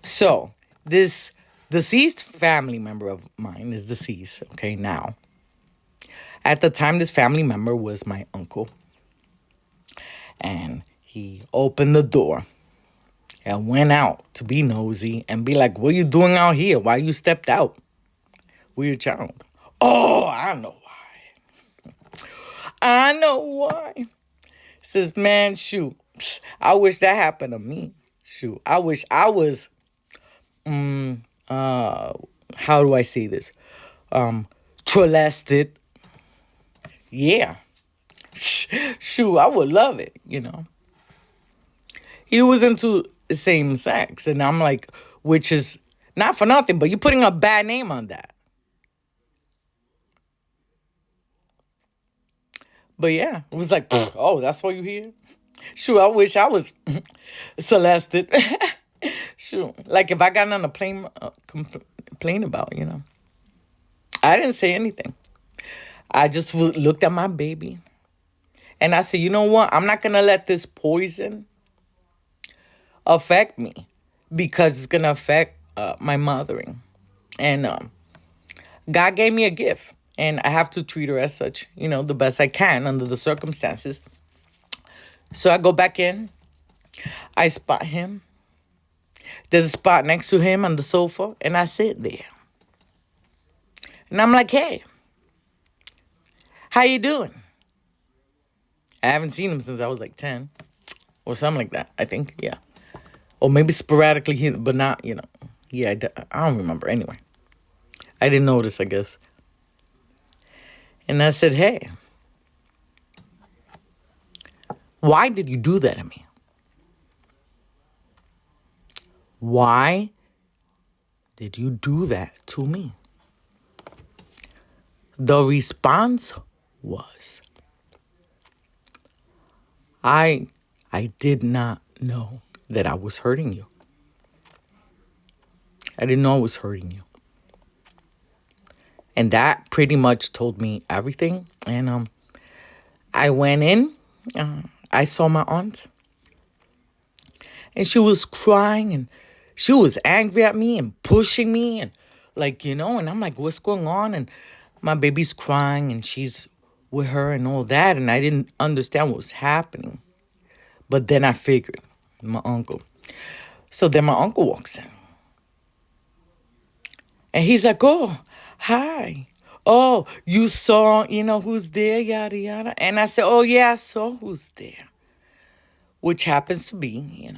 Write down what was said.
So, this deceased family member of mine is deceased, okay, now. At the time, this family member was my uncle. And he opened the door and went out to be nosy and be like, what are you doing out here? Why you stepped out? Weird child. Oh, I know why. I know why. Says, man, shoot. I wish that happened to me. Shoot. I wish I was, how do I say this? Trolested. Yeah. Shoot, I would love it, He was into the same sex. And I'm like, which is not for nothing, but you're putting a bad name on that. But yeah, it was like, oh, that's why you here? Sure, I wish I was Celested. Sure. Like if I got on a plane, complain about, I didn't say anything. I just looked at my baby. And I said, you know what? I'm not going to let this poison affect me because it's going to affect my mothering. And God gave me a gift. And I have to treat her as such, the best I can under the circumstances. So I go back in. I spot him. There's a spot next to him on the sofa. And I sit there. And I'm like, hey, how you doing? I haven't seen him since I was like 10. Or something like that, I think. Yeah. Or maybe sporadically, but not, Yeah, I don't remember. Anyway. I didn't notice, I guess. And I said, hey, why did you do that to me? Why did you do that to me? The response was, I did not know that I was hurting you. I didn't know I was hurting you. And that pretty much told me everything. And I went in. I saw my aunt. And she was crying. And she was angry at me and pushing me. And and I'm like, what's going on? And my baby's crying. And she's with her and all that. And I didn't understand what was happening. But then I figured, my uncle. So then my uncle walks in. And he's like, oh, hi. Oh, you saw, who's there, yada, yada. And I said, oh, yeah, I saw who's there. Which happens to be,